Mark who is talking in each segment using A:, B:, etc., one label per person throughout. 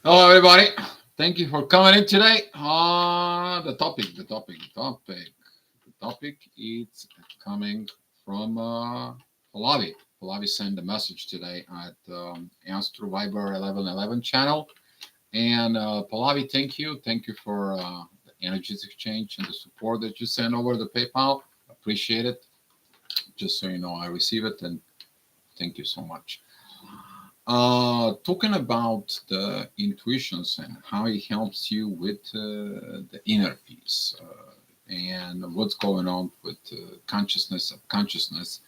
A: Hello, everybody. Thank you for coming in today. The topic is coming from Pallavi. Pallavi sent a message today at Answer Viber 1111 channel. And Pallavi, thank you. Thank you for the energies exchange and the support that you sent over the PayPal. Appreciate it. Just so you know, I receive it, and thank you so much. Talking about the intuitions and how it helps you with the inner peace and what's going on with consciousness, subconsciousness.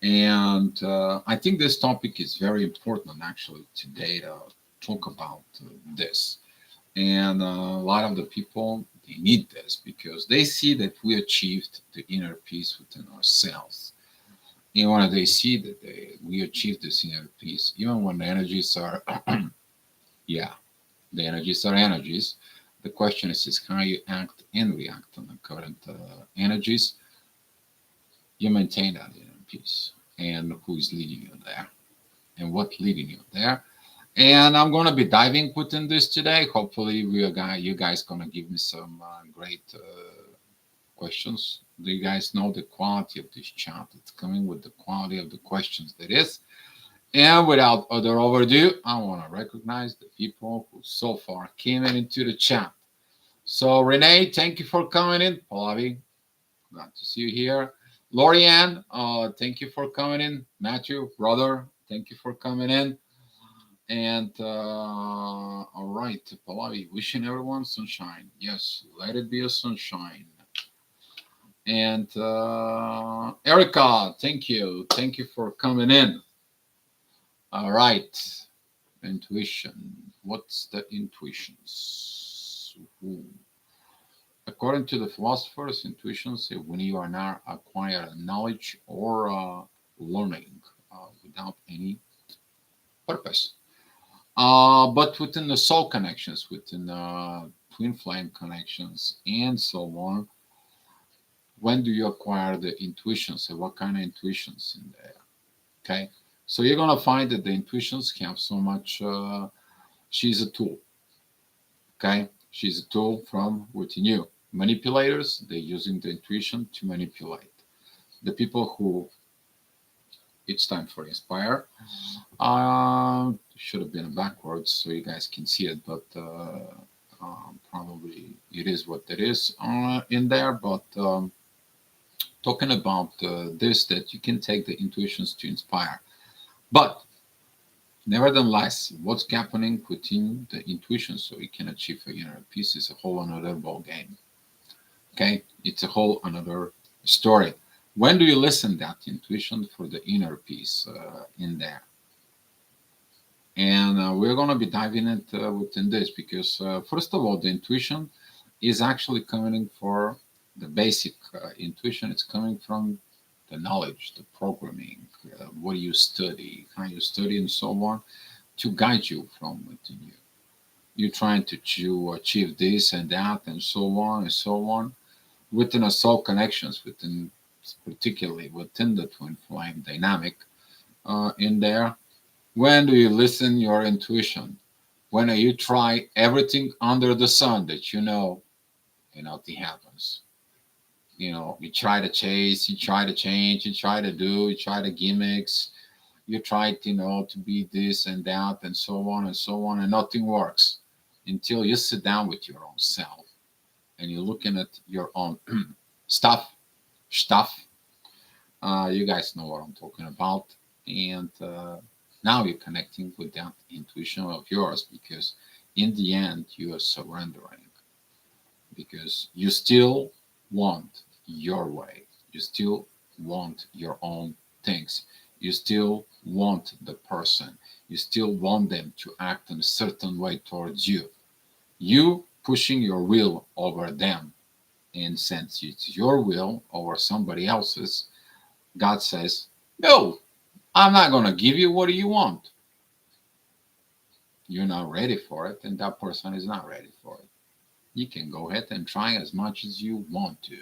A: And I think this topic is very important actually today to talk about this. And a lot of the people, they need this because they see that we achieved the inner peace within ourselves. And when they see that we achieve this inner peace, even when the energies are, yeah, the energies are energies. The question is how you act and react on the current energies. You maintain that inner peace, and who is leading you there, and what leading you there. And I'm going to be diving within this today. Hopefully, you guys gonna give me some great questions. Do you guys know the quality of this chat? It's coming with the quality of the questions that is. And without other overdue, I want to recognize the people who so far came in into the chat. So Renee, thank you for coming in. Pallavi, glad to see you here. Lorianne, thank you for coming in. Matthew, brother, thank you for coming in. And all right, Pallavi, wishing everyone sunshine. Yes, let it be a sunshine. And Erica, thank you. Thank you for coming in. All right. Intuition. What's the intuitions? Ooh. According to the philosophers, intuitions when you are not acquire knowledge or learning without any purpose. But within the soul connections, within twin flame connections, and so on, when do you acquire the intuitions and what kind of intuitions in there? Okay, so you're gonna find that the intuitions have so much. She's a tool. Okay, she's a tool from within you. Manipulators, they're using the intuition to manipulate the people who. It's time for inspire. Should have been backwards so you guys can see it, but probably it is what it is in there. But talking about this, that you can take the intuitions to inspire, but nevertheless, what's happening within the intuition so you can achieve a inner peace is a whole another ball game. Okay, it's a whole another story. When do you listen that intuition for the inner peace in there? And we're going to be diving into within this because first of all, the intuition is actually coming for the basic intuition. It's coming from the knowledge, the programming, what you study, how you study, and so on, to guide you from within you. You're trying to achieve this and that, and so on and so on, within a soul connections, within particularly within the twin flame dynamic in there. When do you listen your intuition? When you try everything under the sun that you know, and nothing happens. You know, you try to chase, you try to change, you try to do, you try to gimmicks, you try to, to be this and that and so on, and nothing works until you sit down with your own self and you're looking at your own stuff, stuff. You guys know what I'm talking about. And now you're connecting with that intuition of yours because in the end, you are surrendering because you still want your way. You still want your own things. You still want the person. You still want them to act in a certain way towards you. You pushing your will over them. And since it's your will over somebody else's, God says, no, I'm not going to give you what you want. You're not ready for it, and that person is not ready for it. You can go ahead and try as much as you want to.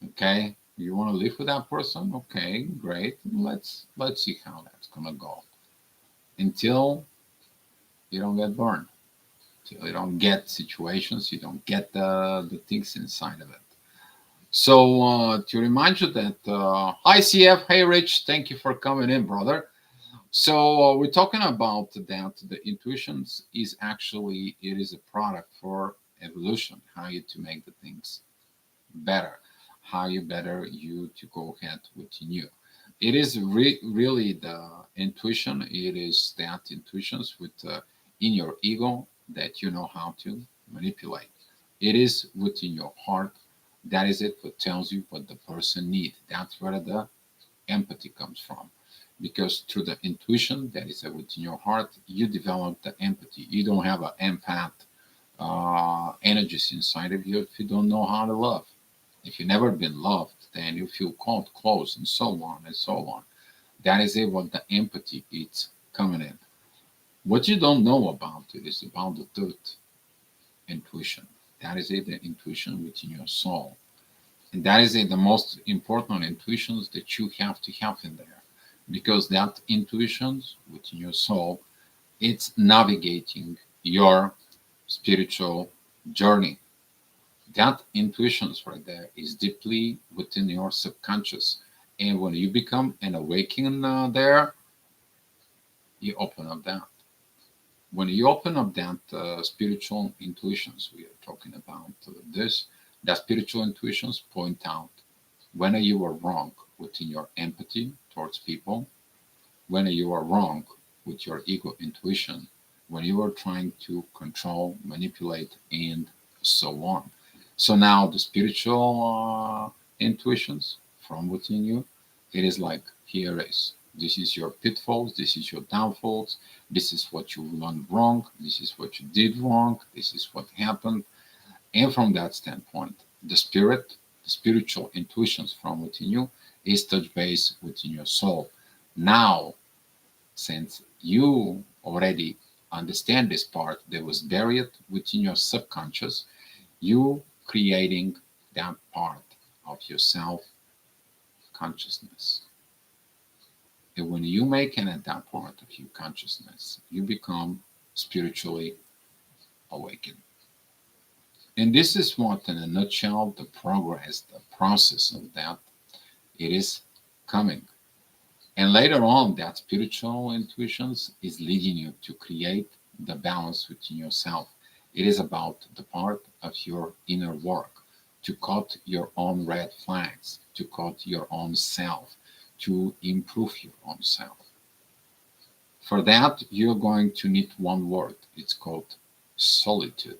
A: Okay? You want to live with that person? Okay, great. Let's see how that's gonna go. Until you don't get burned. You don't get situations, you don't get the things inside of it. So to remind you that, hi CF, hey Rich, thank you for coming in, brother. So we're talking about that the intuitions is actually it is a product for evolution, how you to make the things better, how you better you to go ahead with you. It is really the intuition. It is that intuitions with in your ego that you know how to manipulate. It is within your heart. That is it. What tells you what the person needs. That's where the empathy comes from. Because through the intuition that is within your heart, you develop the empathy. You don't have an empath energies inside of you if you don't know how to love. If you've never been loved, then you feel called close and so on and so on. That is it, what the empathy is coming in. What you don't know about it is about the third intuition. That is it, the intuition within your soul. And that is it, the most important intuitions that you have to have in there. Because that intuitions within your soul, it's navigating your spiritual journey. That intuitions right there is deeply within your subconscious. And when you become an awakening there, you open up that. When you open up that spiritual intuitions, we are talking about this, that spiritual intuitions point out when you are wrong within your empathy towards people, when you are wrong with your ego intuition, when you are trying to control, manipulate, and so on. So now the spiritual intuitions from within you, it is like, here is. This is your pitfalls, this is your downfalls, this is what you learned wrong, this is what you did wrong, this is what happened. And from that standpoint, the spirit, the spiritual intuitions from within you is touch base within your soul. Now, since you already understand this part that was buried within your subconscious, you creating that part of yourself consciousness. And when you make it that part of your consciousness, you become spiritually awakened. And this is what, in a nutshell, the progress, the process of that, it is coming. And later on, that spiritual intuitions is leading you to create the balance within yourself. It is about the part of your inner work to cut your own red flags, to cut your own self, to improve your own self. For that, you're going to need one word. It's called solitude.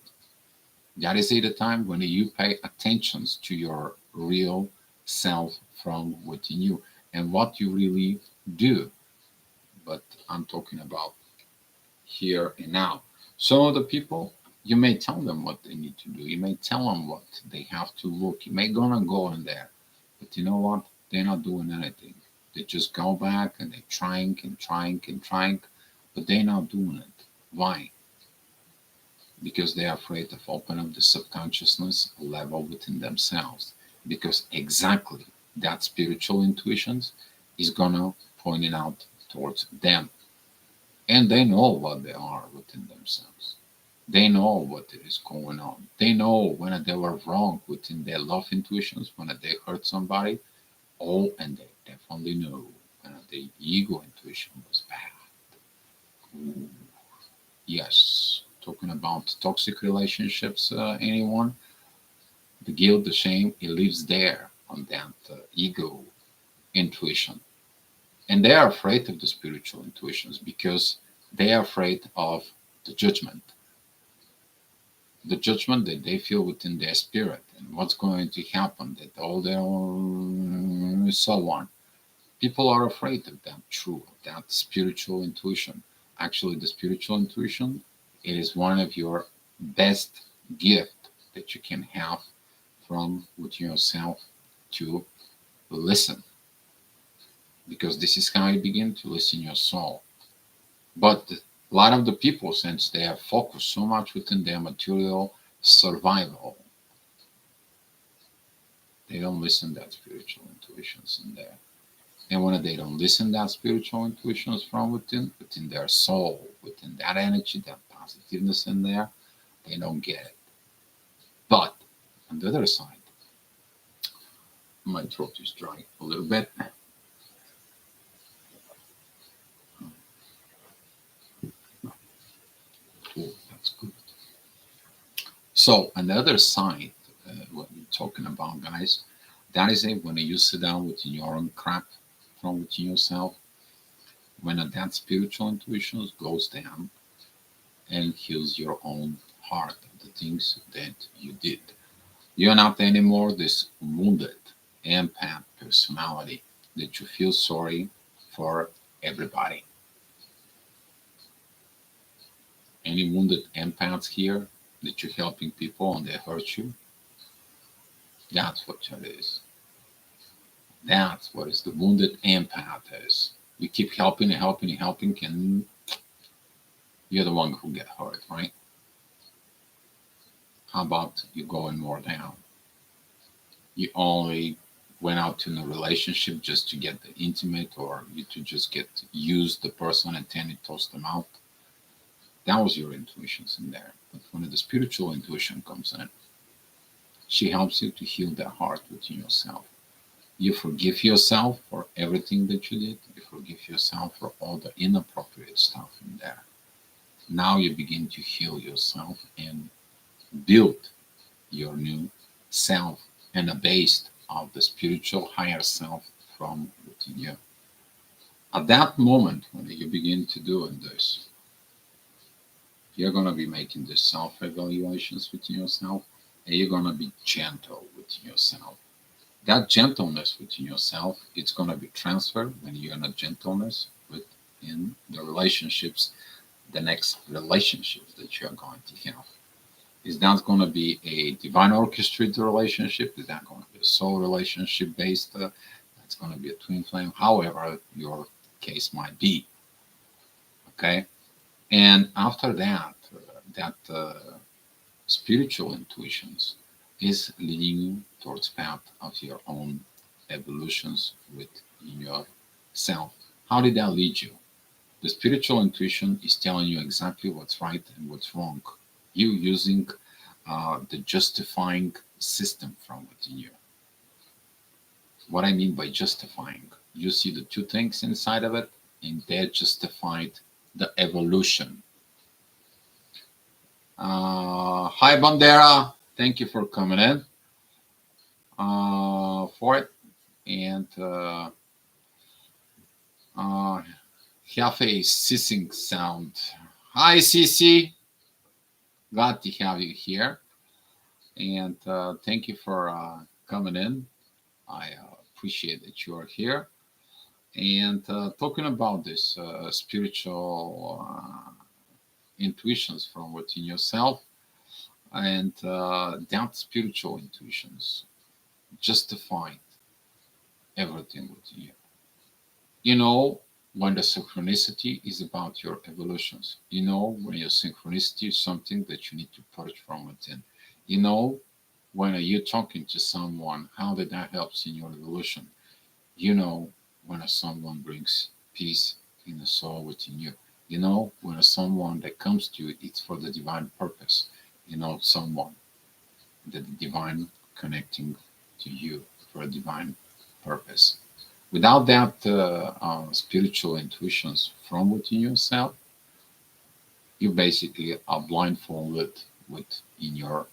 A: That is the time when you pay attention to your real self from within you and what you really do. But I'm talking about here and now. Some of the people, you may tell them what they need to do. You may tell them what they have to look. You may gonna go in there, but you know what? They're not doing anything. They just go back and they're trying and trying and trying, but they're not doing it. Why? Because they are afraid of opening up the subconsciousness level within themselves. Because exactly that spiritual intuitions is gonna point it out towards them. And they know what they are within themselves. They know what is going on. They know when they were wrong within their love intuitions, when they hurt somebody. Oh, and they definitely know when the ego intuition was bad. Ooh, yes, talking about toxic relationships, anyone, the guilt, the shame, it lives there on that ego intuition. And they are afraid of the spiritual intuitions because they are afraid of the judgment. The judgment that they feel within their spirit and what's going to happen, that all their so on. People are afraid of that true, that spiritual intuition. Actually, the spiritual intuition, it is one of your best gift that you can have from within yourself to listen, because this is how you begin to listen your soul. But a lot of the people, since they are focused so much within their material survival, they don't listen to that spiritual intuitions in there. And when they don't listen, that spiritual intuition is from within their soul, within that energy, that positiveness in there, they don't get it. But on the other side, my throat is dry a little bit. Oh, that's good. So on the other side, what we're talking about, guys, that is it. When you sit down within your own crap from within yourself, when that spiritual intuition goes down and heals your own heart, the things that you did. You're not anymore this wounded empath personality that you feel sorry for everybody. Any wounded empaths here that you're helping people and they hurt you? That's what it is. That's what is the wounded empath is. You keep helping and helping and helping, and you're the one who get hurt, right? How about you going more down? You only went out in a relationship just to get the intimate, or you to just get use the person and then you toss them out. That was your intuitions in there. But when the spiritual intuition comes in, she helps you to heal that heart within yourself. You forgive yourself for everything that you did. You forgive yourself for all the inappropriate stuff in there. Now you begin to heal yourself and build your new self and a base of the spiritual higher self from within you. At that moment, when you begin to do this, you're going to be making the self evaluations within yourself, and you're going to be gentle within yourself. That gentleness within yourself, it's going to be transferred when you're in a gentleness within the relationships, the next relationships that you're going to have. Is that going to be a divine orchestrated relationship? Is that going to be a soul relationship based? That's going to be a twin flame, however your case might be. Okay. And after that, spiritual intuitions is leading you towards path of your own evolutions within yourself. How did that lead you? The spiritual intuition is telling you exactly what's right and what's wrong. You using the justifying system from within you. What I mean by justifying, you see the two things inside of it, and they justified the evolution. Hi, Bandera. Thank you for coming in for it. And have a hissing sound. Hi, Cece. Glad to have you here. And thank you for coming in. I appreciate that you are here. And talking about this spiritual intuitions from within yourself, and that spiritual intuitions justifying everything within you. You know, when the synchronicity is about your evolutions. You know, when your synchronicity is something that you need to purge from within. You know, when you're talking to someone, how did that helps in your evolution? You know, when someone brings peace in the soul within you. You know, when someone that comes to you, it's for the divine purpose. You know, someone that the divine connecting to you for a divine purpose. Without that spiritual intuitions from within yourself, you basically are blindfolded within your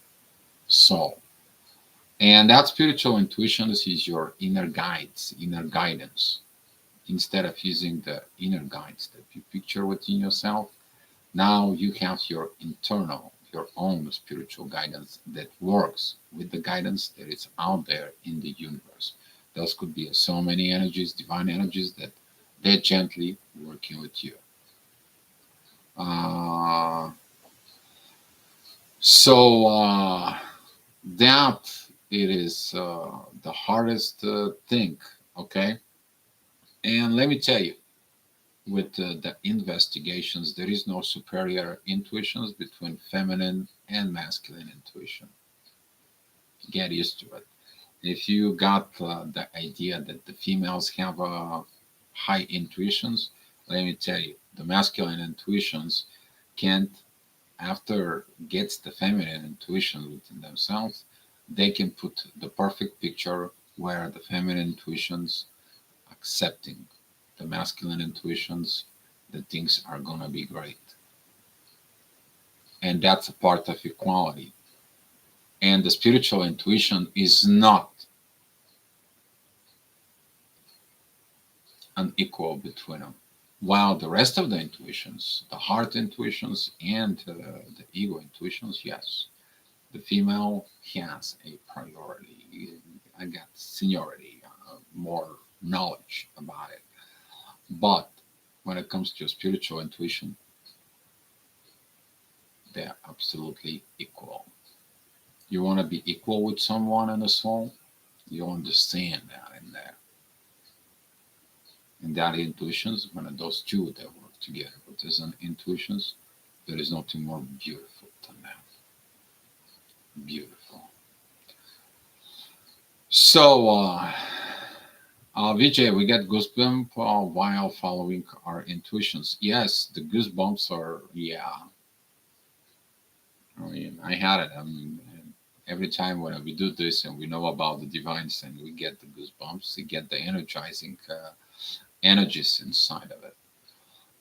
A: soul. And that spiritual intuition is your inner guides, inner guidance. Instead of using the inner guides that you picture within yourself, now you have your internal, your own spiritual guidance that works with the guidance that is out there in the universe. Those could be so many energies, divine energies, that they're gently working with you. Uh, so that it is the hardest thing, okay? And let me tell you, with the investigations, there is no superior intuitions between feminine and masculine intuition. Get used to it. If you got the idea that the females have high intuitions, let me tell you, the masculine intuitions can't, after gets the feminine intuition within themselves, they can put the perfect picture where the feminine intuitions accepting the masculine intuitions that things are gonna be great. And that's a part of equality. And the spiritual intuition is not unequal between them. While the rest of the intuitions, the heart intuitions and the ego intuitions, yes, the female has a priority. I got seniority, more knowledge about it. But when it comes to spiritual intuition, they're absolutely equal. You want to be equal with someone in the soul, you understand that in there. And that intuitions, when those two that work together, but there's an intuitions, there is nothing more beautiful than that. Beautiful. So, Vijay, we get goosebumps while following our intuitions. Yes, the goosebumps are, yeah. I mean, I had it. I mean, every time when we do this and we know about the divines and we get the goosebumps, we get the energizing energies inside of it.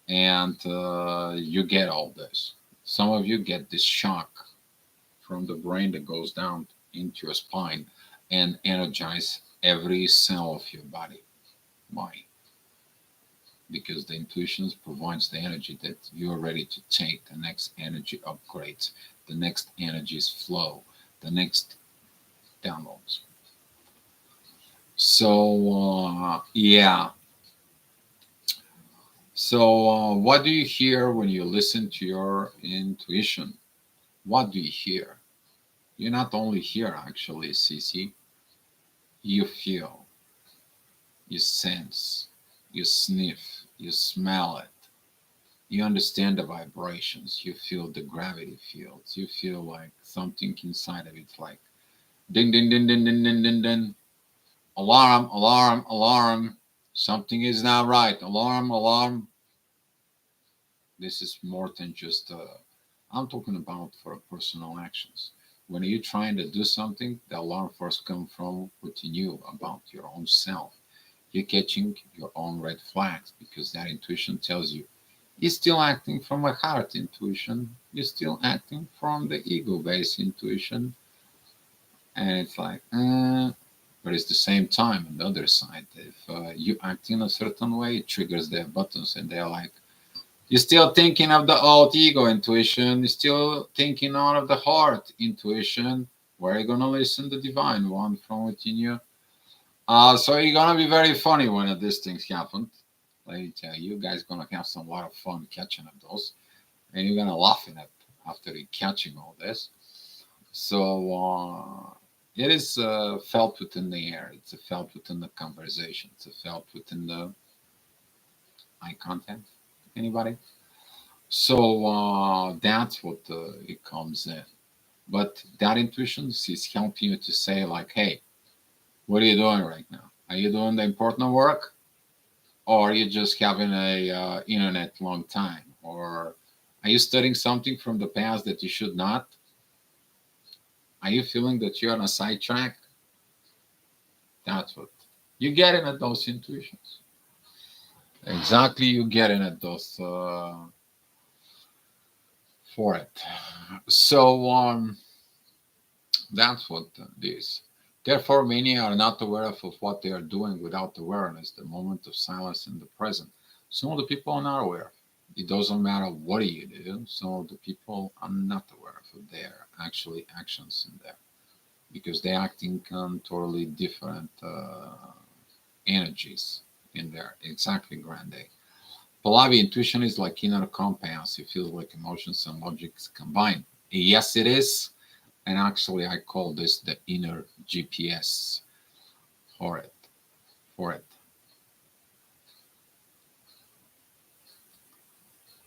A: And you get all this. Some of you get this shock from the brain that goes down into your spine and energize every cell of your body. Why? Because the intuitions provides the energy that you're ready to take the next energy upgrades, the next energies flow, the next downloads. So yeah. So what do you hear when you listen to your intuition? What do you hear? You not only hear actually, CC, you feel, you sense, you sniff, you smell it. You understand the vibrations. You feel the gravity fields. You feel like something inside of it's like ding, ding, ding, ding, ding, ding, ding, ding. Alarm, alarm, alarm. Something is not right. Alarm, alarm. This is more than just, I'm talking about for personal actions. When you're trying to do something, the alarm first comes from within you about your own self. You're catching your own red flags because that intuition tells you you're still acting from a heart intuition. You're still acting from the ego based intuition. And it's like, but it's the same time on the other side. If you act in a certain way, it triggers their buttons and they're like, you're still thinking of the old ego intuition. You're still thinking out of the heart intuition. Where are you going to listen to the divine one from within you? So you're going to be very funny when these things happen. Let me tell you, guys gonna have some lot of fun catching up those, and you're gonna laugh at after you catching all this. So it is felt within the air. It's felt within the conversation. It's felt within the eye contact. Anybody? So that's what it comes in. But that intuition is helping you to say like, hey, what are you doing right now? Are you doing the important work? Or are you just having a internet long time? Or are you studying something from the past that you should not? Are you feeling that you're on a sidetrack? That's what you're getting at those intuitions. Exactly, you're getting at those for it. So that's what it is. Therefore, many are not aware of what they are doing without awareness, the moment of silence in the present. Some of the people are not aware. It doesn't matter what you do. Some of the people are not aware of their actually actions in there because they're acting on totally different energies in there. Exactly, Grande. Pallavi, intuition is like inner compass. It feels like emotions and logics combined. Yes, it is. And actually, I call this the inner GPS for it. For it.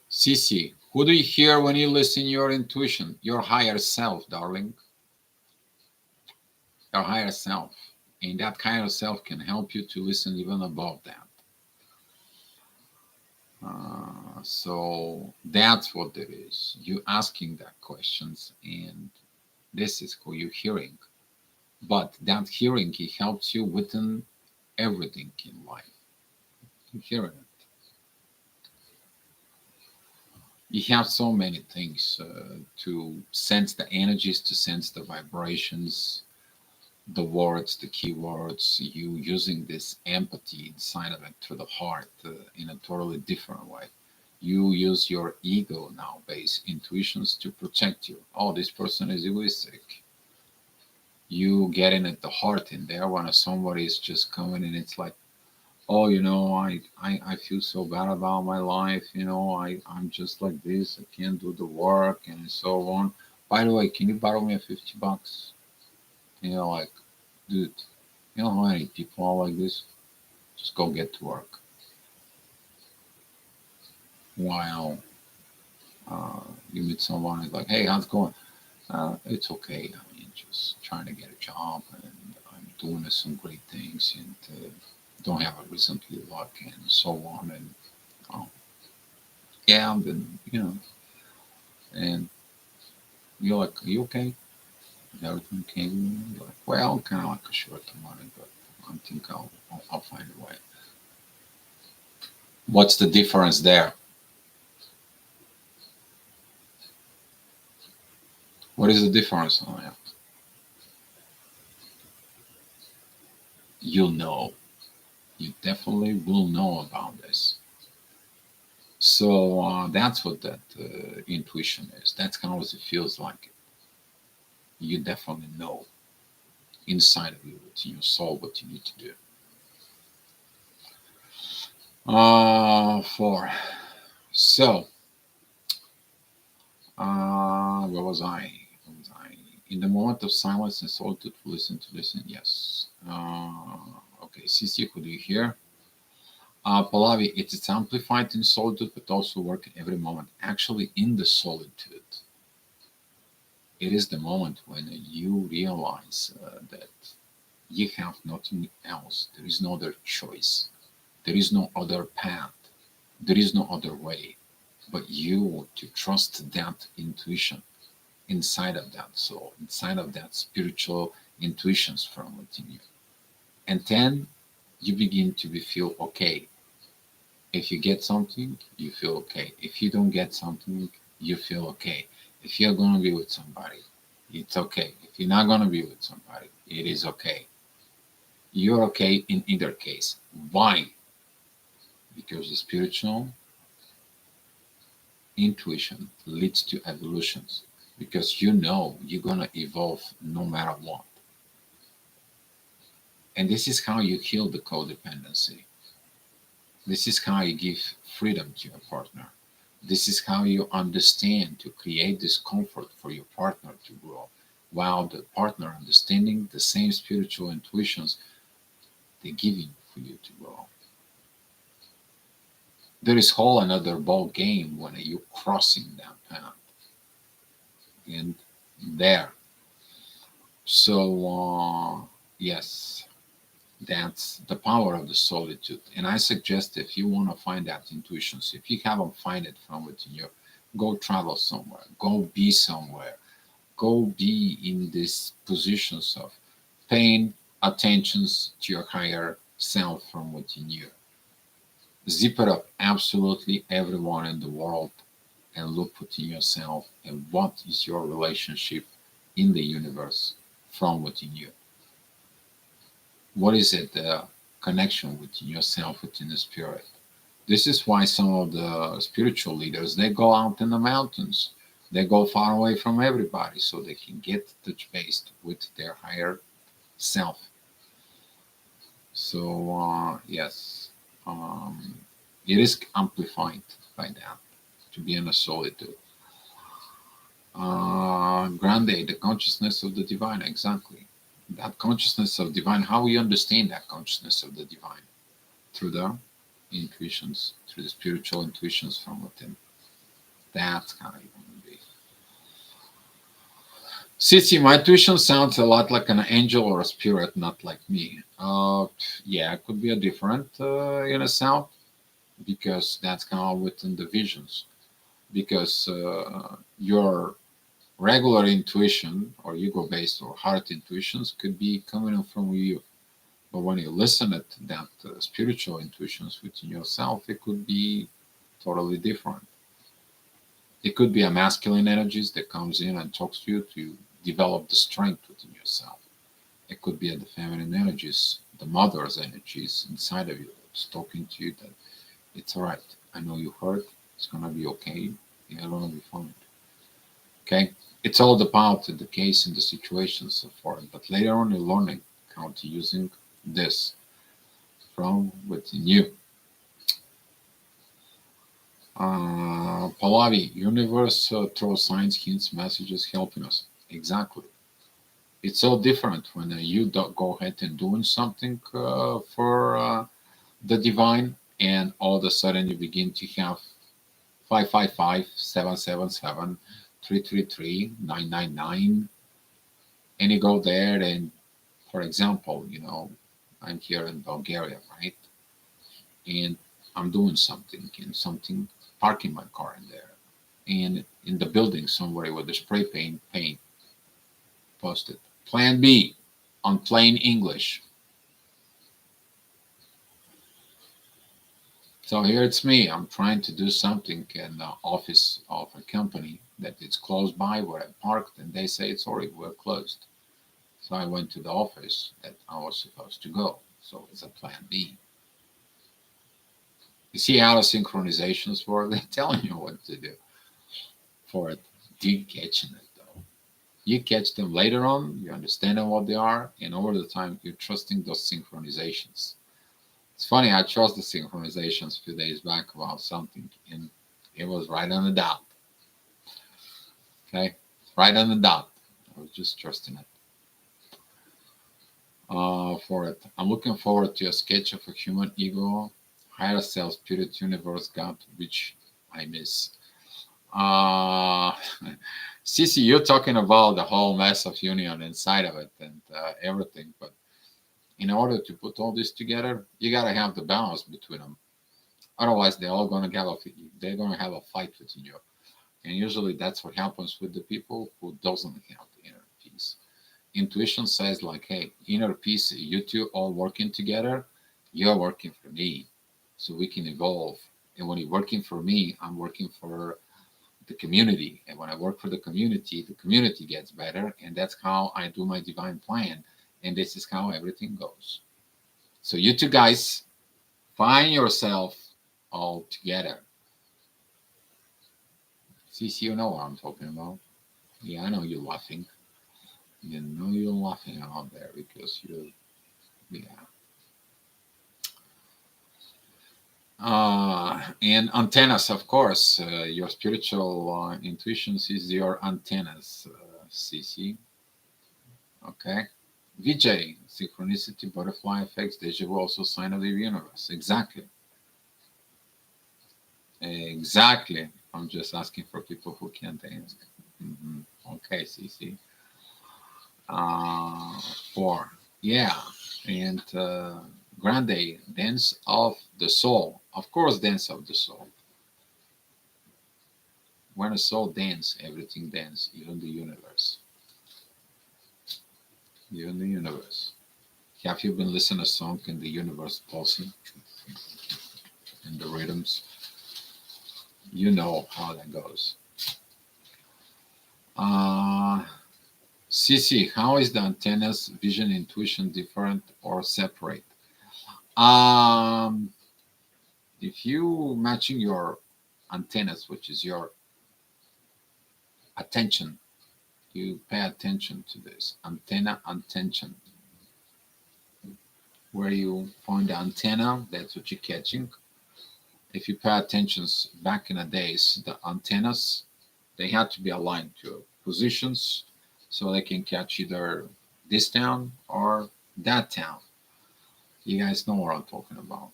A: Cece, who do you hear when you listen to your intuition? Your higher self, darling. Your higher self. And that higher self can help you to listen even above that. So that's what it is. You asking that questions, and this is who you're hearing. But that hearing, it helps you within everything in life. You're hearing it. You have so many things to sense the energies, to sense the vibrations, the words, the keywords, you using this empathy inside of it to the heart in a totally different way. You use your ego now based intuitions to protect you. Oh, this person is egoistic. You getting at the heart in there when somebody is just coming and it's like, oh, I feel so bad about my life. I'm just like this. I can't do the work and so on. By the way, can you borrow me a $50? Like, dude, you know how many people are like this? Just go get to work. While you meet someone who's like, hey, how's it going? It's okay. I mean, just trying to get a job and I'm doing some great things and don't have a recently luck and so on. And oh, yeah, I've been, and you're like, are you okay? Is everything okay? You're like, well, kind of like a short of money, but I think I'll find a way. What's the difference there? What is the difference? Oh, yeah. You'll know. You definitely will know about this. So that's what that intuition is. That's how it feels like. You definitely know inside of you, within your soul, what you need to do. Four. So, where was I? Where was I? In the moment of silence and solitude, listen to listen. Yes. Okay, Sisi, who do you hear? Pallavi, it's amplified in solitude, but also work every moment. Actually, in the solitude, it is the moment when you realize that you have nothing else. There is no other choice. There is no other path. There is no other way. But you to trust that intuition inside of that soul, inside of that spiritual intuitions from within you. And then you begin to feel okay. If you get something, you feel okay. If you don't get something, you feel okay. If you're going to be with somebody, it's okay. If you're not going to be with somebody, it is okay. You're okay in either case. Why? Because the spiritual intuition leads to evolutions. Because you know you're going to evolve no matter what. And this is how you heal the codependency. This is how you give freedom to your partner. This is how you understand to create this comfort for your partner to grow, while the partner understanding the same spiritual intuitions they're giving for you to grow. There is whole another ball game when you're crossing that path. And there. So yes, that's the power of the solitude. And I suggest if you want to find that intuitions, if you haven't find it from within you, go travel somewhere, go be somewhere, go be in these positions of paying attentions to your higher self from within you. Zip it up absolutely everyone in the world and look within yourself and what is your relationship in the universe from within you. What is it, the connection within yourself, within the spirit? This is why some of the spiritual leaders they go out in the mountains. They go far away from everybody so they can get touch based with their higher self. So yes, um, it is amplified by that to be in a solitude. Grande, the consciousness of the divine, exactly. That consciousness of divine, how we understand that consciousness of the divine through the intuitions, through the spiritual intuitions from within. That's how you want to be. Sissy, my intuition sounds a lot like an angel or a spirit, not like me. Yeah, it could be a different in a sound because that's kind of within the visions. Because your regular intuition or ego-based or heart intuitions could be coming from you, but when you listen at that spiritual intuitions within yourself, it could be totally different. It could be a masculine energies that comes in and talks to you to develop the strength within yourself. It could be the feminine energies, the mother's energies inside of you that's talking to you that it's all right. I know you hurt. It's gonna be okay. You're gonna be fine. Okay. It's all about the case and the situation so far. But later on, you're learning how to using this from within you. Pallavi, universe through signs, hints, messages helping us. Exactly. It's so different when you go ahead and doing something for the divine, and all of a sudden you begin to have 555, 777, 333, 999, and you go there and, for example, I'm here in Bulgaria, right? And I'm doing something and something, parking my car in there. And in the building somewhere with the spray paint posted. Plan B on plain English. So here it's me. I'm trying to do something in the office of a company that is close by where I parked, and they say, sorry, we're closed. So I went to the office that I was supposed to go. So it's a plan B. You see how the synchronizations work? They're telling you what to do for it. You catching it though. You catch them later on, you understand what they are, and over the time you're trusting those synchronizations. It's funny, I trust the synchronizations a few days back about something, and it was right on the dot. Okay? Right on the dot. I was just trusting it. For it. I'm looking forward to a sketch of a human ego, higher self, spirit, universe, God, which I miss. Uh, Cece, you're talking about the whole mess of union inside of it and everything, but in order to put all this together, you gotta have the balance between them. Otherwise, they're gonna have a fight within you, and usually that's what happens with the people who doesn't have the inner peace. Intuition says like, hey, inner peace, you two all working together, you're working for me, so we can evolve. And when you're working for me, I'm working for the community. And when I work for the community gets better. And that's how I do my divine plan. And this is how everything goes. So you two guys, find yourself all together. See, you know what I'm talking about. Yeah, I know you're laughing. You know you're laughing out there because yeah. And antennas, of course. Your spiritual intuitions is your antennas, CC. Okay. VJ, synchronicity, butterfly effects, deja vu, also sign of the universe. Exactly. Exactly. I'm just asking for people who can't answer. Okay, CC. Uh, four. Yeah. And Grande, dance of the soul. Of course, dance of the soul. When a soul dance, everything dance, even the universe. Even the universe. Have you been listening to a song in the universe pulsing and the rhythms? You know how that goes. Uh, CC, how is the antennas vision intuition different or separate? Um, if you matching your antennas, which is your attention, you pay attention to this antenna attention. Where you find the antenna, that's what you're catching. If you pay attention back in the days, the antennas, they had to be aligned to positions so they can catch either this town or that town. You guys know what I'm talking about.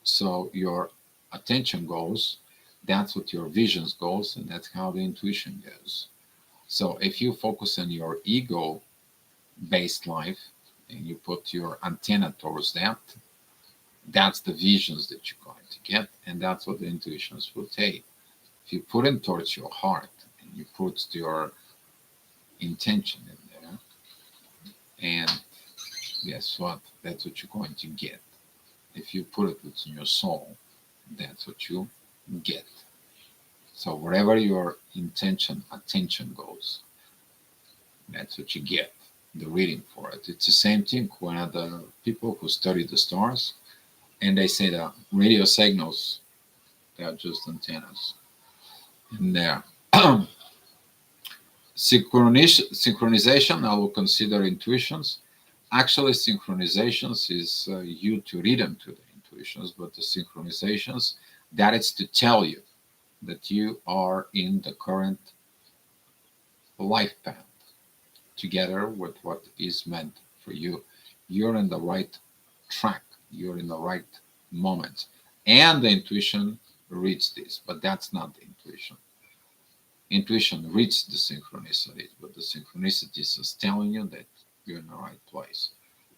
A: So your attention goes, that's what your visions goes, and that's how the intuition goes. So if you focus on your ego based life and you put your antenna towards that, that's the visions that you're going to get, and that's what the intuitions will take. If you put it towards your heart and you put your intention in there, and guess what? That's what you're going to get. If you put it within your soul, that's what you get. So wherever your attention goes, that's what you get. The reading for it. It's the same thing when the people who study the stars and they say that radio signals, they are just antennas. And there. Synchronization, I will consider intuitions. Actually, synchronizations is you to read them to the intuitions, but the synchronizations, that is to tell you that you are in the current life path together with what is meant for you. You're in the right track, you're in the right moment. And the intuition reads this, but that's not the intuition. Intuition reads the synchronicities, but the synchronicities is telling you that you're in the right place.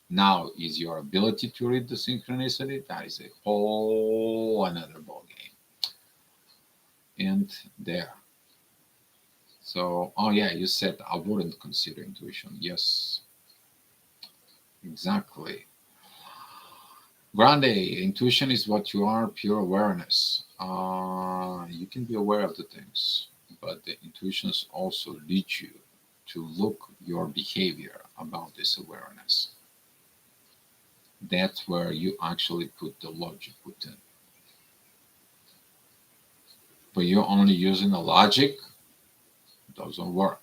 A: Now, is your ability to read the synchronicity? That is a whole another ball game. And there. So, oh yeah, you said I wouldn't consider intuition. Yes, exactly. Grande, intuition is what you are, pure awareness. You can be aware of the things, but the intuitions also lead you to look your behavior about this awareness. That's where you actually put the logic within. But you're only using the logic, doesn't work.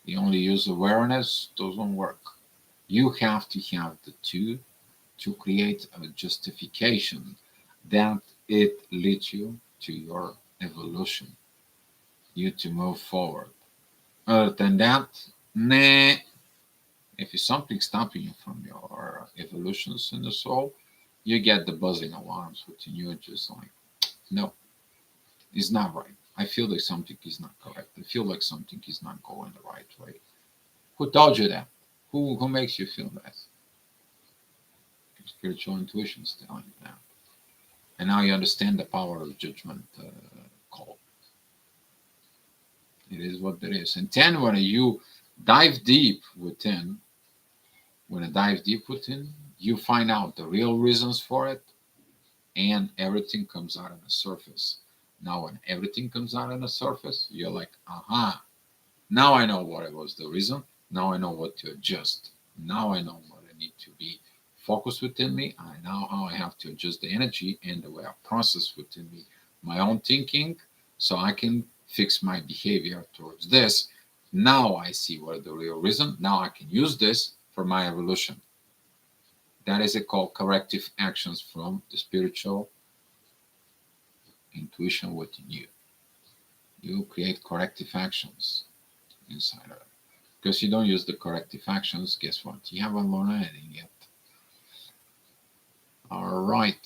A: You only use awareness, doesn't work. You have to have the two to create a justification that it leads you to your evolution, you to move forward. Other than that, nah. If it's something stopping you from your evolutions in the soul, you get the buzzing alarms within you, just like, no, it's not right. I feel like something is not correct. I feel like something is not going the right way. Who told you that? Who makes you feel that? Your spiritual intuition is telling you that. And now you understand the power of judgment call. It is what it is. And then when you dive deep within, you find out the real reasons for it, and everything comes out on the surface. Now, when everything comes out on the surface, you're like, aha, now I know what was the reason. Now I know what to adjust. Now I know what I need to be focused within me. I know how I have to adjust the energy and the way I process within me my own thinking so I can fix my behavior towards this. Now I see what the real reason. Now I can use this for my evolution. That is called corrective actions from the spiritual intuition within you. You create corrective actions inside of it. Because you don't use the corrective actions, guess what? You haven't learned anything yet. All right.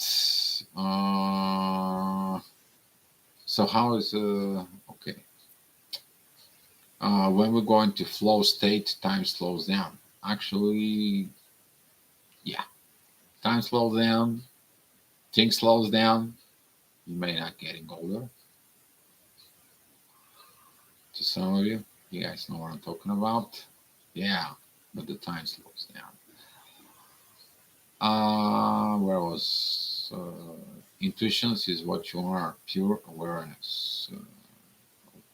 A: So how is okay? When we go into flow state, time slows down. Actually, yeah, time slows down. Things slows down. You may not getting older. To some of you, you guys know what I'm talking about. Yeah, but the time slows down. Where was intuitions is what you are, pure awareness.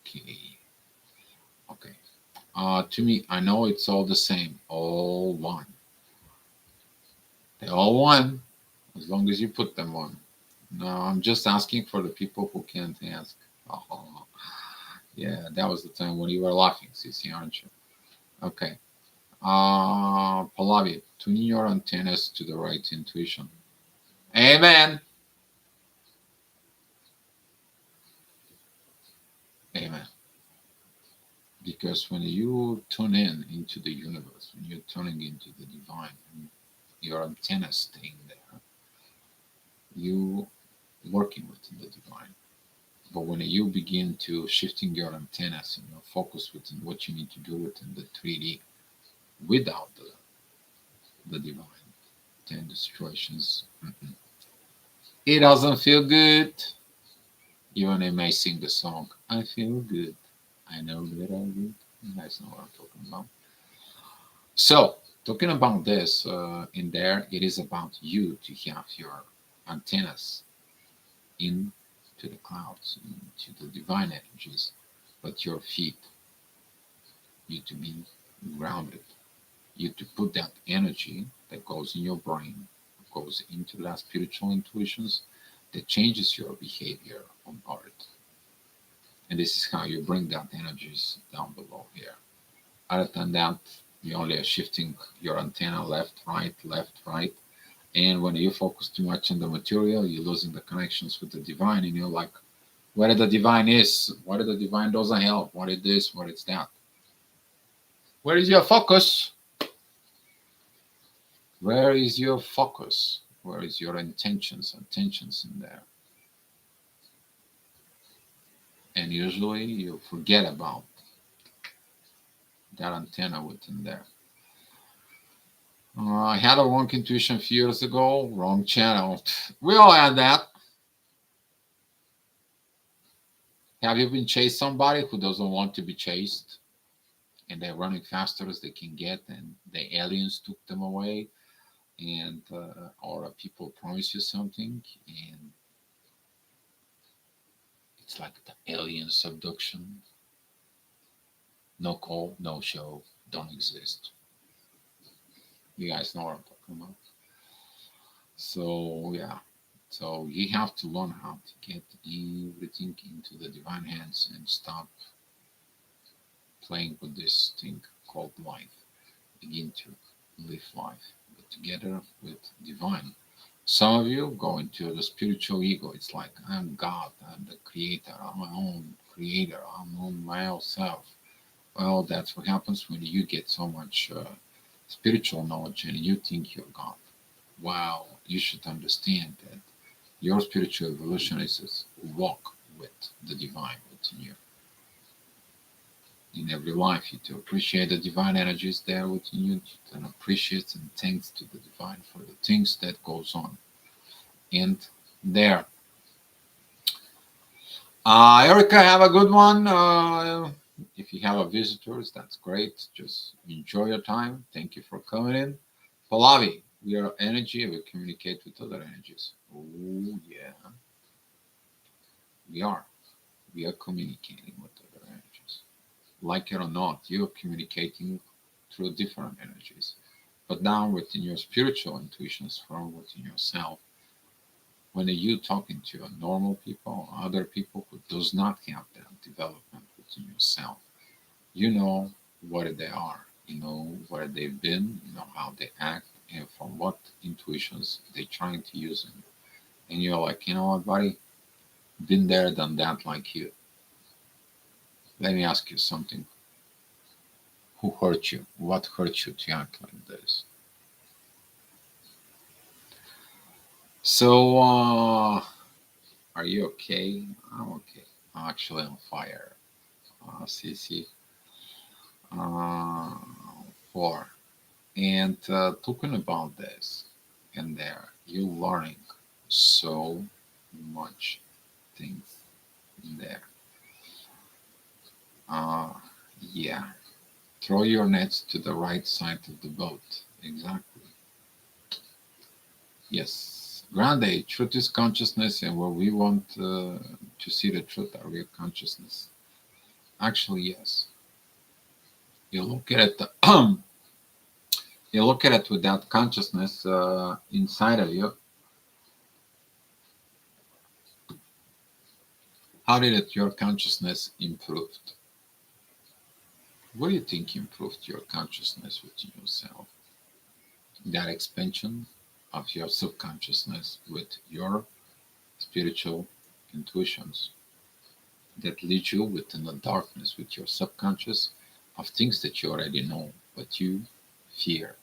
A: Okay, okay. To me, I know it's all the same, all one. They all one, as long as you put them on. No, I'm just asking for the people who can't ask. Oh, yeah, that was the time when you were laughing, Sissy, aren't you? Okay. Pallavi, tune your antennas to the right intuition. Amen. Amen. Because when you tune in into the universe, when you're tuning into the divine, and your antenna staying there, you working with the divine. But when you begin to shifting your antennas and your focus within what you need to do within the 3D without the divine, then the situations, it doesn't feel good. Even I may sing the song, I feel good. I know that I good. You guys know what I'm talking about. So, talking about this in there, it is about you to have your antennas into the clouds, into the divine energies, but your feet, you to be grounded, you to put that energy that goes in your brain, goes into that spiritual intuitions that changes your behavior on earth. And this is how you bring that energies down below here. Other than that, you only are shifting your antenna left, right. And when you focus too much on the material, you're losing the connections with the divine, and you're like, where the divine is, what the divine doesn't help, what is this, what is that. Where is your focus? Where is your focus? Where is your intentions in there? And usually you forget about that antenna within there. I had a wrong intuition a few years ago, wrong channel. We all had that. Have you been chased somebody who doesn't want to be chased? And they're running faster as they can get, and the aliens took them away, and or people promise you something, and it's like the alien subduction. No call, no show, don't exist. You guys know what I'm talking about. So yeah, so you have to learn how to get everything into the divine hands and stop playing with this thing called life. Begin to live life, but together with divine. Some of you go into the spiritual ego. It's like I'm God, I'm the creator, I'm my own creator, I'm on my own self. Well, that's what happens when you get so much spiritual knowledge and you think you're God. Wow, you should understand that your spiritual evolution is a walk with the divine within you. In every life, you to appreciate the divine energies there within you, and appreciate and thanks to the divine for the things that goes on. And there, Erica, have a good one. If you have a visitors, that's great. Just enjoy your time. Thank you for coming in. Pallavi, we are energy. We communicate with other energies. Oh yeah, we are. We are communicating with other energies. Like it or not, you're communicating through different energies. But now within your spiritual intuitions from within yourself, when you talking to a normal people, other people who does not have that development within yourself, you know what they are, you know where they've been, you know how they act, and from what intuitions they're trying to use them. And you're like, you know what, buddy, been there, done that like you. Let me ask you something. Who hurt you? What hurt you to act like this? So, are you okay? I'm okay. I'm actually on fire. CC. Uh, 4. And talking about this and there, you're learning so much things in there. Uh, yeah. Throw your nets to the right side of the boat. Exactly. Yes. Grande, truth is consciousness, and where we want to see the truth, our real consciousness. Actually, yes. You look at it, you look at it with that consciousness inside of you. How did it, your consciousness improved? What do you think improved your consciousness within yourself? That expansion of your subconsciousness with your spiritual intuitions that lead you within the darkness with your subconscious of things that you already know, but you fear.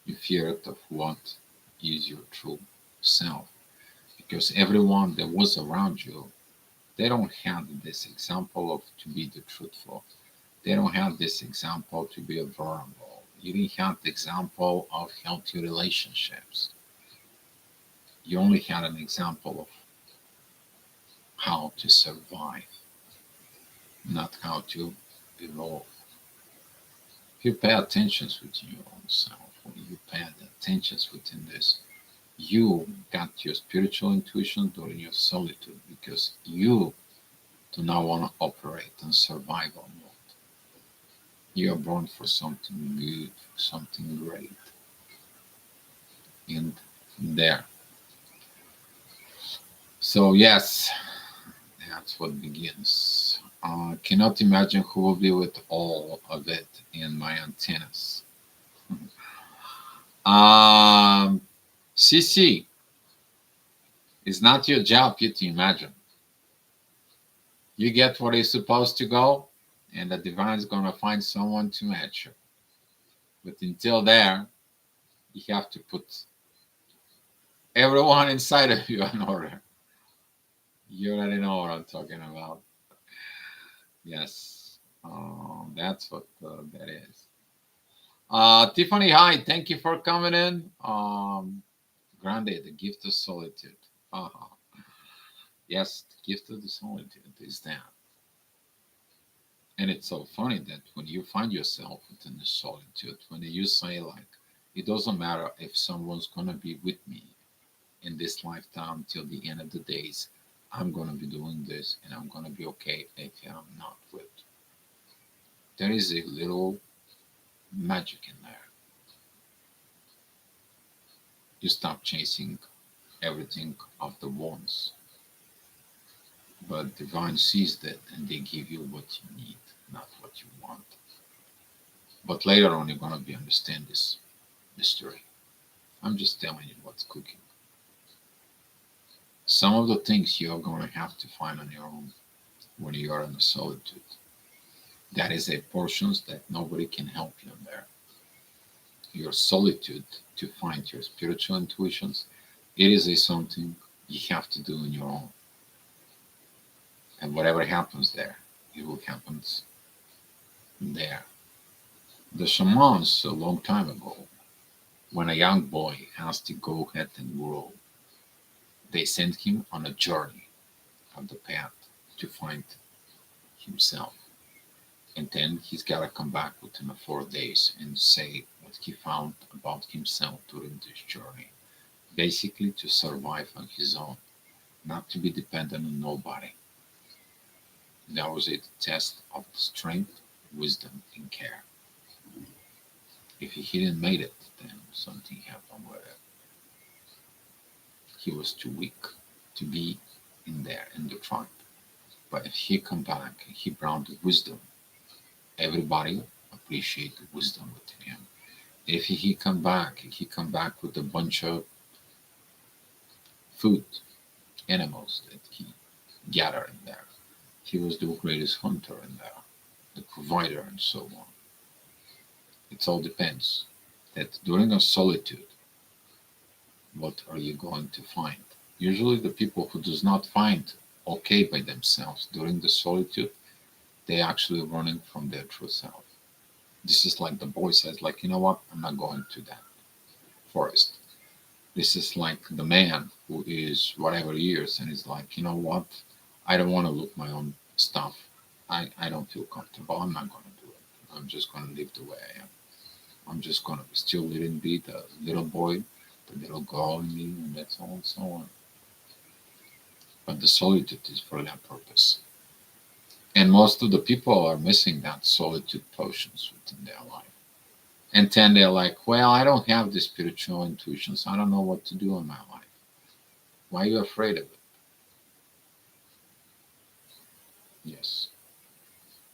A: You fear it of what is your true self. Because everyone that was around you They don't have this example of to be the truthful. They don't have this example to be vulnerable. You didn't have the example of healthy relationships. You only had an example of how to survive, not how to evolve. If you pay attention within your own self, when you pay attention within this, you got your spiritual intuition during your solitude because you do not want to operate in survival mode. You are born for something good, for something great. And there. So, yes, that's what begins. Cannot imagine who will be with all of it in my antennas. CC, it's not your job yet to imagine. You get what is supposed to go, and the divine is going to find someone to match you. But until there, you have to put everyone inside of you in order. You already know what I'm talking about. Yes, that's what that is. Tiffany, hi. Thank you for coming in. Grande, the gift of solitude. Uh-huh. Yes, the gift of the solitude is that. And it's so funny that when you find yourself within the solitude, when you say, like, it doesn't matter if someone's going to be with me in this lifetime till the end of the days, I'm going to be doing this and I'm going to be okay if I'm not with. There is a little magic in there. You stop chasing everything of the ones, but divine sees that and they give you what you need, not what you want. But later on, you're going to be understand this mystery. I'm just telling you what's cooking. Some of the things you're going to have to find on your own when you are in the solitude. That is a portions that nobody can help you in there. Your solitude to find your spiritual intuitions, it is a something you have to do on your own. And whatever happens there, it will happen there. The shamans a long time ago, when a young boy has to go ahead and grow, they sent him on a journey of the path to find himself. And then he's got to come back within 4 days and say what he found about himself during this journey. Basically, to survive on his own, not to be dependent on nobody. That was a test of strength, wisdom, and care. If he didn't make it, then something happened with it. He was too weak to be in there in the tribe. But if he come back, he brought the wisdom. Everybody appreciate the wisdom within him. If he come back with a bunch of food, animals that he gathered in there. He was the greatest hunter in there, the provider, and so on. It all depends. That during a solitude, what are you going to find? Usually, the people who does not find okay by themselves during the solitude, they actually running from their true self. This is like the boy says, like, you know what? I'm not going to that forest. This is like the man who is whatever years and is like, you know what? I don't want to look my own stuff. I don't feel comfortable. I'm not going to do it. I'm just going to live the way I am. I'm just going to still living be the little boy, the little girl in me, and that's all and so on. But the solitude is for that purpose. And most of the people are missing that solitude potions within their life. And then they're like, well, I don't have the spiritual intuitions. I don't know what to do in my life. Why are you afraid of it? Yes.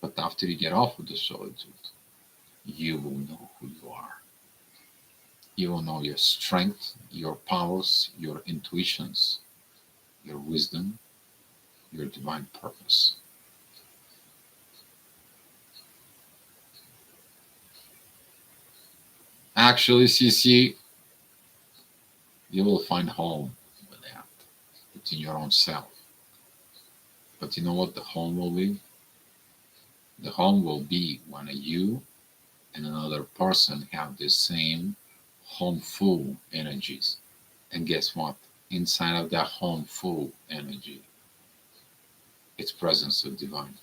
A: But after you get off of the solitude, you will know who you are. You will know your strength, your powers, your intuitions, your wisdom, your divine purpose. Actually, CC, you will find home with that within your own self. But you know what the home will be? The home will be when you and another person have the same homeful energies. And guess what? Inside of that homeful energy, it's presence of divine.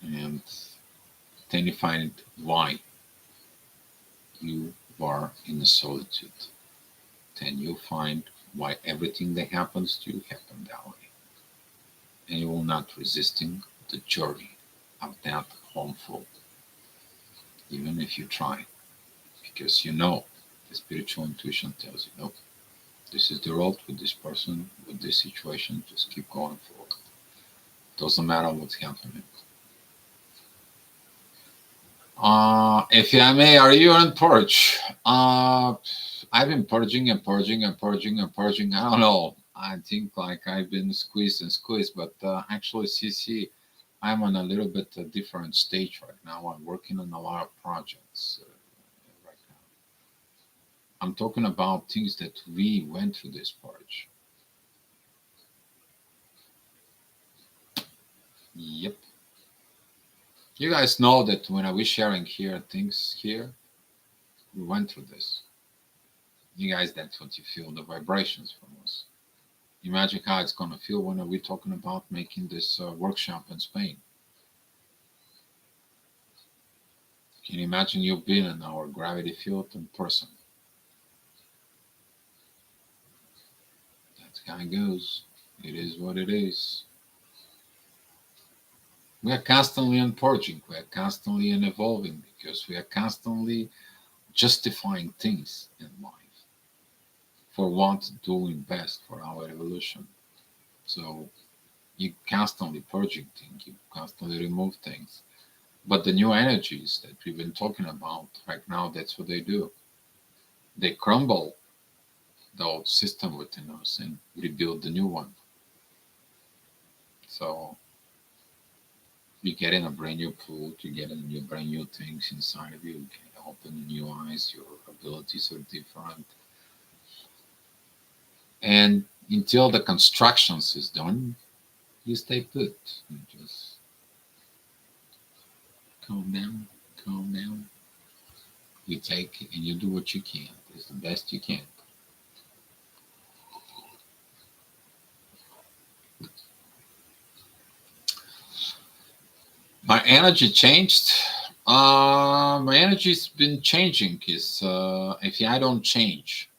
A: And then you find why you are in a solitude. Then you find why everything that happens to you happened that way. And you will not resisting the journey of that homeful, even if you try, because you know the spiritual intuition tells you, no, this is the road with this person, with this situation, just keep going forward. Doesn't matter what's happening. If I may, are you on purge? I've been purging and purging and purging and purging. I don't know. I think like I've been squeezed and squeezed, but actually, CC, I'm on a little bit different stage right now. I'm working on a lot of projects right now. I'm talking about things that we went through this purge. Yep. You guys know that when I was sharing here things here, we went through this. You guys, that's what you feel the vibrations from us. Imagine how it's going to feel when we're talking about making this workshop in Spain. Can you imagine you've been in our gravity field in person? That's how it goes. It is what it is. We are constantly in purging. We are constantly in evolving because we are constantly justifying things in life for what doing best for our evolution. So you constantly purging things, you constantly remove things. But the new energies that we've been talking about right now, that's what they do. They crumble the old system within us and rebuild the new one. So you get in a brand new pool, you get in new brand new things inside of you, you can open new eyes, your abilities are different. And until the constructions is done, you stay put. You just calm down, calm down. You take and you do what you can. It's the best you can. My energy changed. My energy's been changing. Is if I don't change,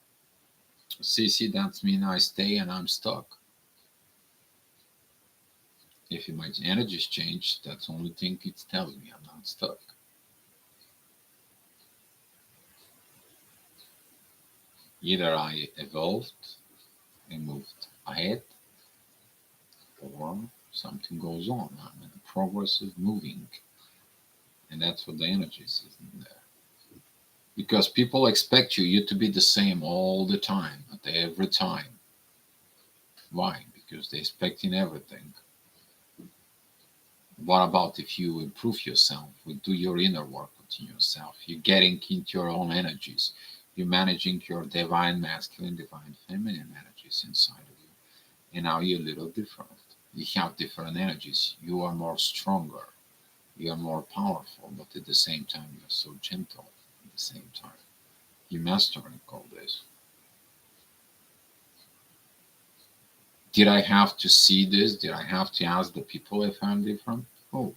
A: CC, that means I stay and I'm stuck. If my energy's changed, that's the only thing it's telling me I'm not stuck. Either I evolved and moved ahead, or something goes on. I'm in the progress of moving, and that's what the energy is in there. Because people expect you to be the same all the time, at every time. Why? Because they're expecting everything. What about if you improve yourself, you do your inner work within yourself, you're getting into your own energies, you're managing your divine masculine, divine feminine energies inside of you, and now you're a little different. You have different energies. You are more stronger. You are more powerful, but at the same time, you're so gentle. At the same time, you're mastering all this. Did I have to see this? Did I have to ask the people if I'm different? Oh,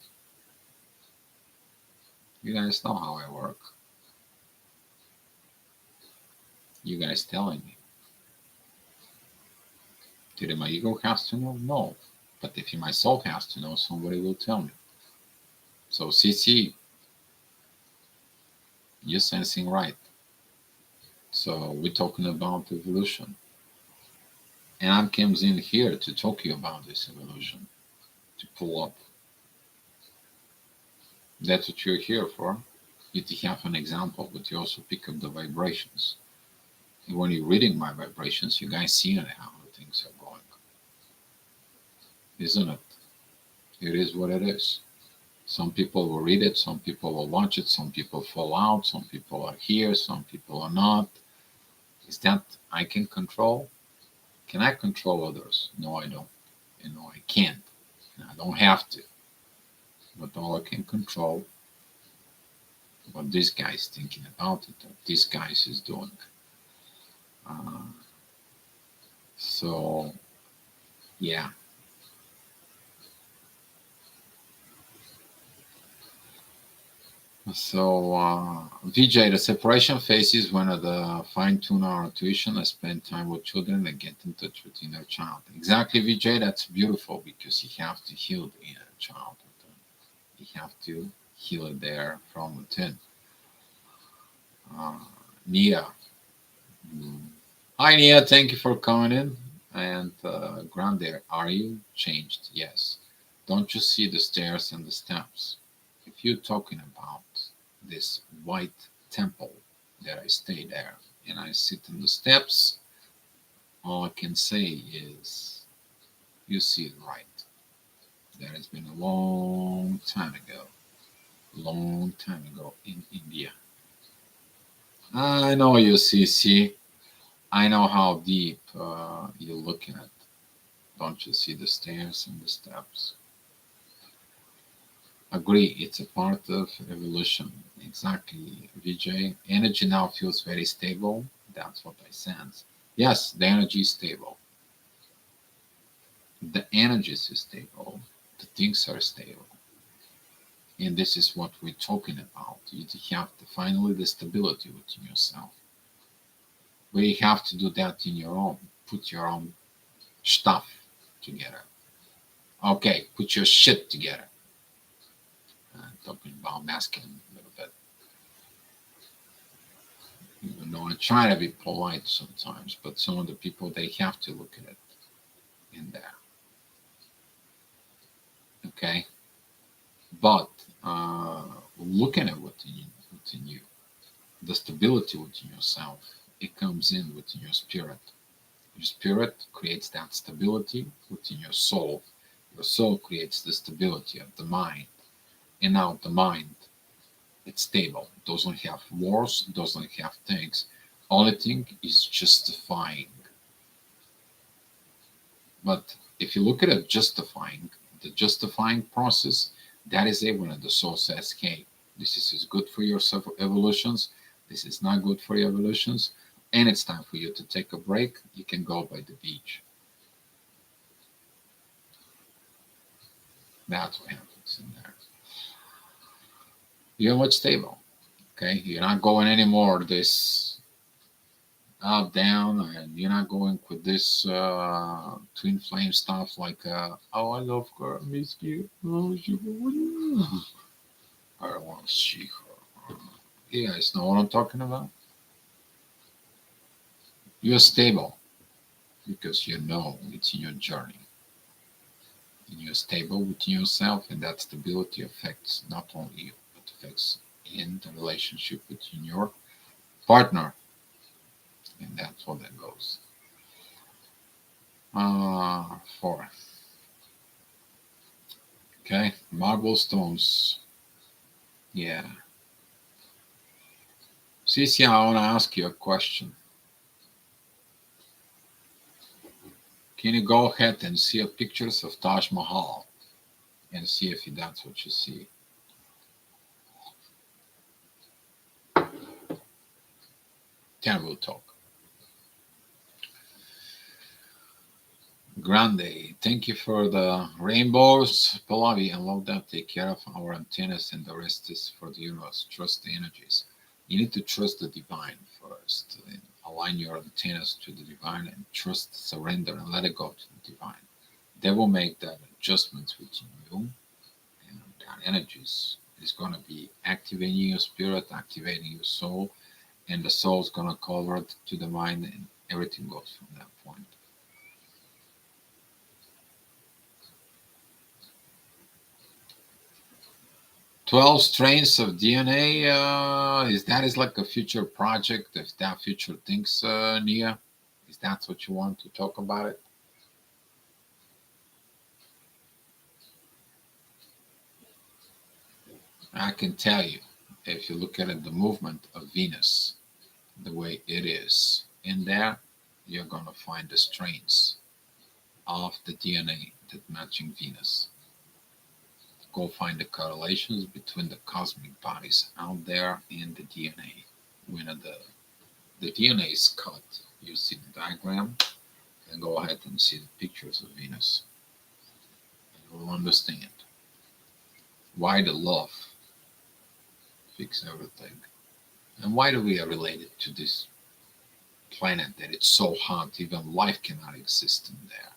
A: you guys know how I work. You guys telling me. Did my ego has to know? No. But if my soul has to know, somebody will tell me. So CC, you're sensing right. So we're talking about evolution. And I comes in here to talk to you about this evolution, to pull up. That's what you're here for. You to have an example, but you also pick up the vibrations. And when you're reading my vibrations, you guys see how things are going. Isn't it? It is what it is. Some people will read it, some people will watch it, some people fall out, some people are here, some people are not. Is that I can control? Can I control others? No, I don't. No, I can't. And I don't have to. But all I can control what this guy is thinking about it, what this guy is doing. Uh, so, yeah. So, VJ, the separation phase is when the fine tune our intuition and spend time with children and get in touch with inner child. Exactly, VJ. That's beautiful because you have to heal the inner child. You have to heal it there from within. Uh, Nia. Mm. Hi, Nia. Thank you for coming in. And Grande, are you changed? Yes. Don't you see the stairs and the steps? If you're talking about this white temple that I stay there and I sit on the steps, all I can say is you see it right. That has been a long time ago in India. I know you see. I know how deep you're looking at. Don't you see the stairs and the steps? Agree, it's a part of evolution. Exactly, Vijay. Energy now feels very stable. That's what I sense. Yes, the energy is stable. The energy is stable. The things are stable. And this is what we're talking about. You have to finally the stability within yourself. But you have to do that in your own. Put your own stuff together. Okay, put your shit together. Talking about masculine a little bit. Even though I try to be polite sometimes, but some of the people they have to look at it in there. Okay, but looking at within you, the stability within yourself, it comes in within your spirit. Your spirit creates that stability within your soul. Your soul creates the stability of the mind, and now the mind, it's stable. It doesn't have wars, doesn't have things. Only thing is justifying. But if you look at it justifying, the justifying process, that is it when the soul says, hey, this is good for your evolutions, this is not good for your evolutions, and it's time for you to take a break, you can go by the beach. That's what happens in there. You're much stable. Okay, you're not going anymore this up down, and you're not going with this twin flame stuff like oh, I love her, I miss you, oh, I don't want to see her. You guys know what I'm talking about. You're stable because you know it's in your journey, and you're stable within yourself, and that stability affects not only you but affects in the relationship between your partner, and that's what that goes. Four. Okay, marble stones. Yeah. Cecilia, I want to ask you a question. Can you go ahead and see pictures of Taj Mahal and see if that's what you see? Then we'll talk. Grande, thank you for the rainbows. Pallavi, I love that. Take care of our antennas and the rest is for the universe. Trust the energies. You need to trust the divine first. And align your antennas to the divine and trust, surrender, and let it go to the divine. They will make that adjustments within you, and that energies is going to be activating your spirit, activating your soul, and the soul is going to convert to the mind, and everything goes from that point. 12 strains of DNA, is that is like a future project, if that future thinks, Nia? Is that what you want to talk about it? I can tell you, if you look at it, the movement of Venus, the way it is in there, you're going to find the strains of the DNA that matching Venus. Go find the correlations between the cosmic bodies out there and the DNA. When the DNA is cut, you see the diagram, and go ahead and see the pictures of Venus. And you'll understand why the love fix everything. And why do we are related to this planet that it's so hot, even life cannot exist in there.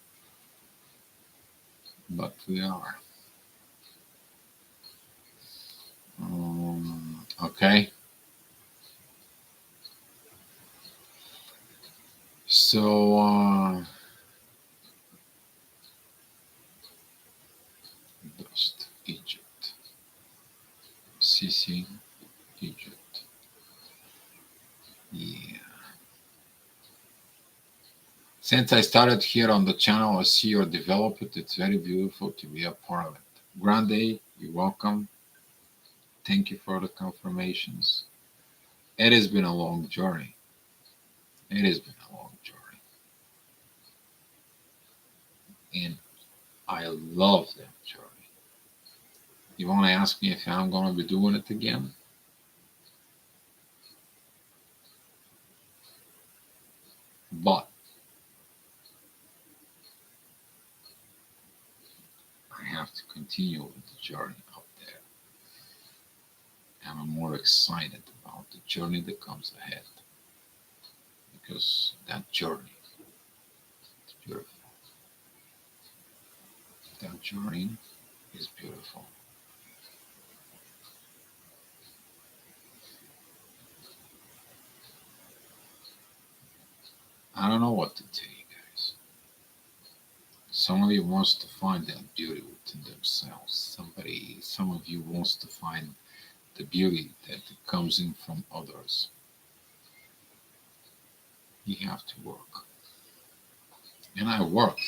A: But we are. Okay. So, dust, Egypt. Sisi, Egypt. Yeah. Since I started here on the channel, I see you develop it. It's very beautiful to be a part of it. Grande, you're welcome. Thank you for the confirmations. It has been a long journey. It has been a long journey. And I love that journey. You want to ask me if I'm going to be doing it again? But I have to continue with the journey out there. And I'm more excited about the journey that comes ahead. Because that journey is beautiful. That journey is beautiful. I don't know what to tell you guys. Somebody wants to find that beauty within themselves. Some of you wants to find the beauty that comes in from others. You have to work. And I worked.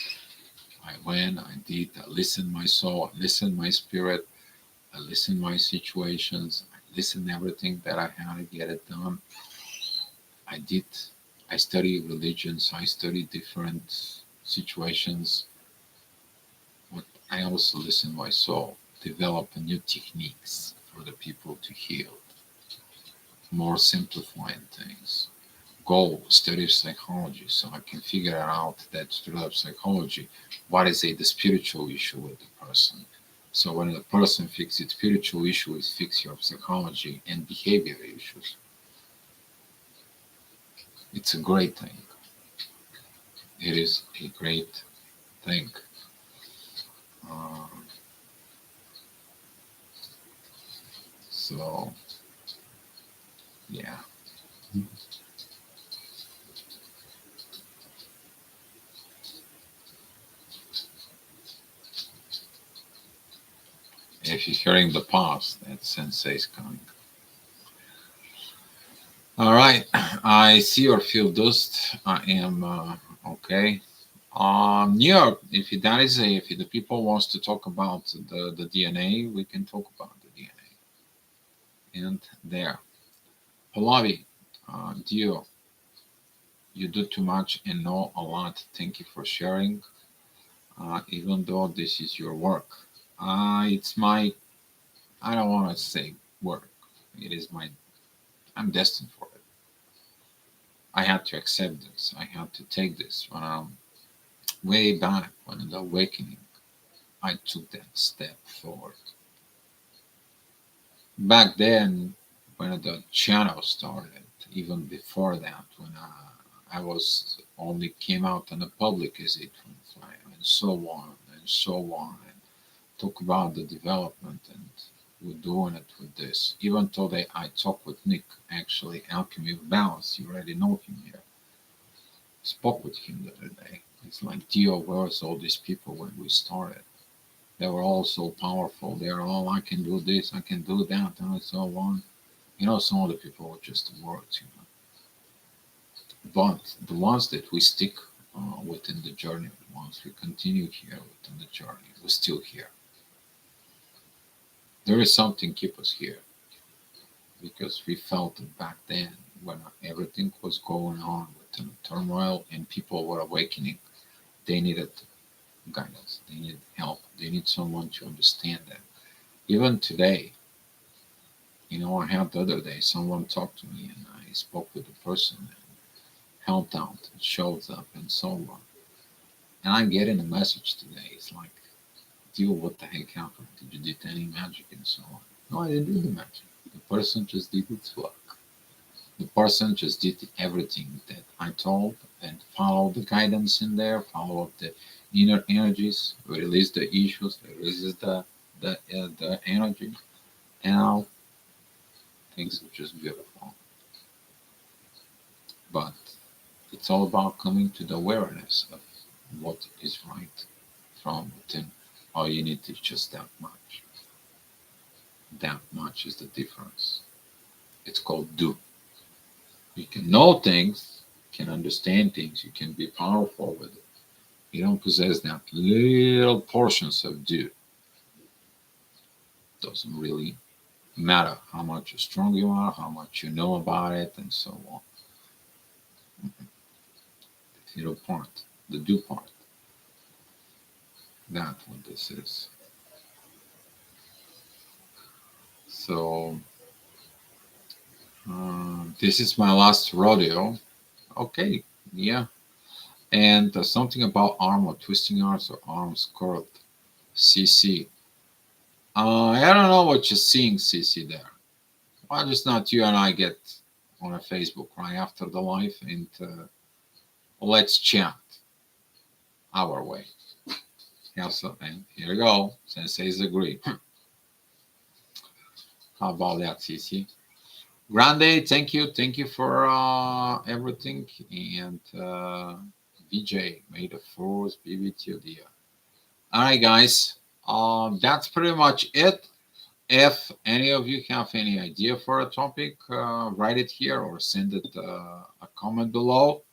A: I went, I did, I listened my soul, I listened my spirit, I listened my situations, I listened everything that I had to get it done. I did. I studied religions, I studied different situations, but I also listened my soul, develop new techniques for the people to heal, more simplifying things. Go study psychology so I can figure out that through psychology, what is the spiritual issue with the person. So when the person fixes its spiritual issue, it fix your psychology and behavior issues. It's a great thing. It is a great thing. Um, so yeah. If you're hearing the pause, that sensei is coming. All right, I see or feel dust. I am okay. Yeah, if that is if the people wants to talk about the DNA, we can talk about the DNA. And there, Pallavi, Dio, you do too much and know a lot. Thank you for sharing. Even though this is your work, it's my. I don't want to say work. It is my. I'm destined for it. I had to accept this. I had to take this when I'm way back when in the awakening. I took that step forward. Back then, when the channel started, even before that, when I was only came out in the public as a twin flame, and so on and so on, and talk about the development, and we're doing it with this. Even though I talked with Nick, actually, Alchemy of Balance, you already know him here. Spoke with him the other day. It's like, Dio, where's all these people when we started? They were all so powerful. They're all, I can do this, I can do that, and so on. Some of the people were just words. But the ones that we stick within the journey, the ones we continue here within the journey, we're still here. There is something keep us here because we felt it back then when everything was going on with the turmoil and people were awakening. They needed guidance. They need help. They need someone to understand them. Even today, I had the other day someone talked to me and I spoke with the person and helped out and showed up and so on. And I'm getting a message today. It's like, deal, what the heck happened? Did you do any magic and so on? No, I didn't do the magic. The person just did its work. The person just did everything that I told and follow the guidance in there, follow up the inner energies, release the issues, release the energy, and now things are just beautiful. But it's all about coming to the awareness of what is right from within. All you need is just that much. That much is the difference. It's called do. You can know things, you can understand things, you can be powerful with it. You don't possess that little portions of do. Doesn't really matter how much strong you are, how much you know about it, and so on. The little part, the do part. That's what this is. So this is my last rodeo. Okay, yeah. And something about arm or twisting arms or arms curled. CC. I don't know what you're seeing, CC, there. Why just not you and I get on a Facebook right after the live and let's chat our way. Yeah, so, and here you go. Senseis agree. How about that, CC? Grande, thank you. Thank you for everything. And VJ, may the force be with you, dear. All right, guys. That's pretty much it. If any of you have any idea for a topic, write it here or send it a comment below.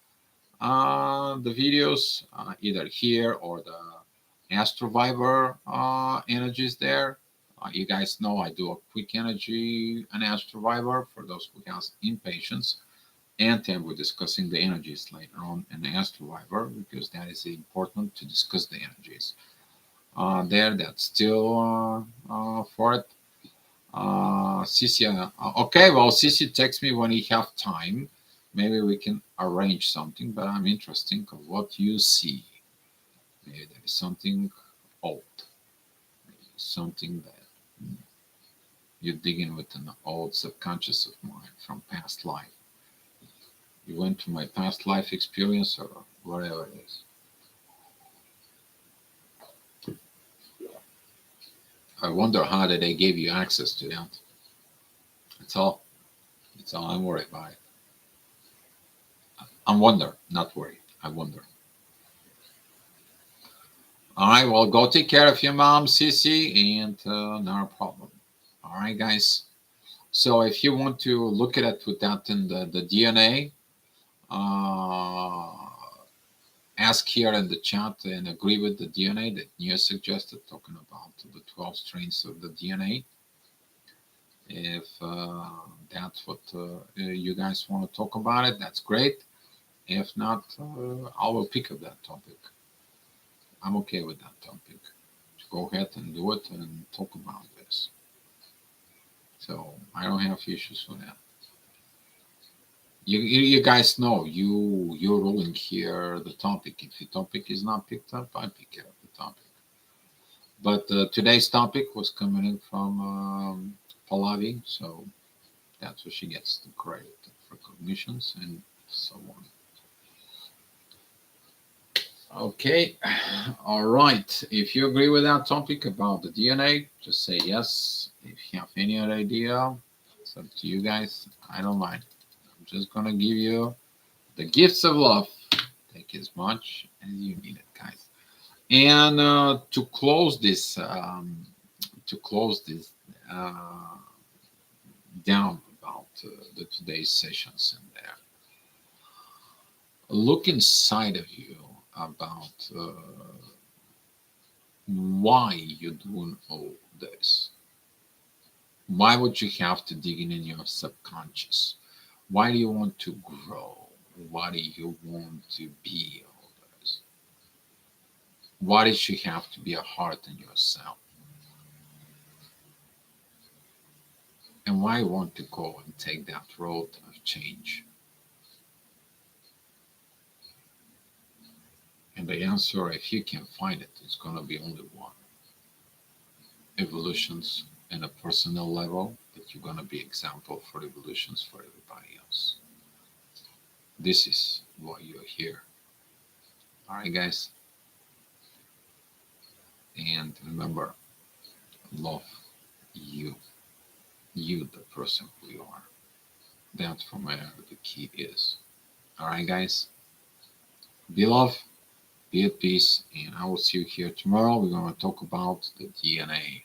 A: The videos, either here or the Astroviber energies there. You guys know I do a quick energy and Astroviber for those who have impatience. And then we're discussing the energies later on in the Astroviber because that is important to discuss the energies. There, that's still for it. Cici, okay, well, Cici text me when he have time. Maybe we can arrange something, but I'm interested in what you see. Maybe there is something old, maybe something that you're digging with an old subconscious of mine from past life. You went to my past life experience or whatever it is. I wonder how did they give you access to that. That's all. That's all I'm worried about. I'm wonder, not worried. I wonder. All right, well, go take care of your mom, Sissy, and not a problem. All right, guys. So if you want to look at it with that in the DNA, uh, ask here in the chat and agree with the DNA that Nia suggested, talking about the 12 strains of the DNA. If that's what you guys want to talk about it, that's great. If not, I will pick up that topic. I'm okay with that topic. Go ahead and do it and talk about this. So I don't have issues with that. You guys know you're ruling here the topic. If the topic is not picked up, I pick up the topic. But today's topic was coming in from Pallavi, so that's where she gets the credit for cognitions and so on. Okay, all right. If you agree with that topic about the DNA, just say yes. If you have any other idea, it's up to you guys. I don't mind. I'm just gonna give you the gifts of love. Take as much as you need it, guys. And to close this, uh, down about the today's sessions in there, look inside of you about why you're doing all this. Why would you have to dig in your subconscious? Why do you want to grow? Why do you want to be all this? Why did you have to be a heart in yourself? And why want to go and take that road of change? And the answer, if you can find it, is going to be only one: evolutions in a personal level, that you're going to be example for evolutions for everybody else. This is why you're here. All right, guys. And remember, love you, the person who you are. That's from where the key is. All right, guys. Be love, be at peace, and I will see you here tomorrow. We're going to talk about the DNA.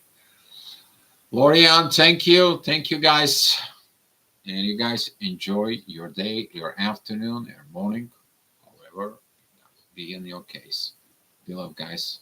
A: Lorian, thank you. Thank you, guys. And you guys enjoy your day, your afternoon, your morning, however, be in your case. Be love, guys.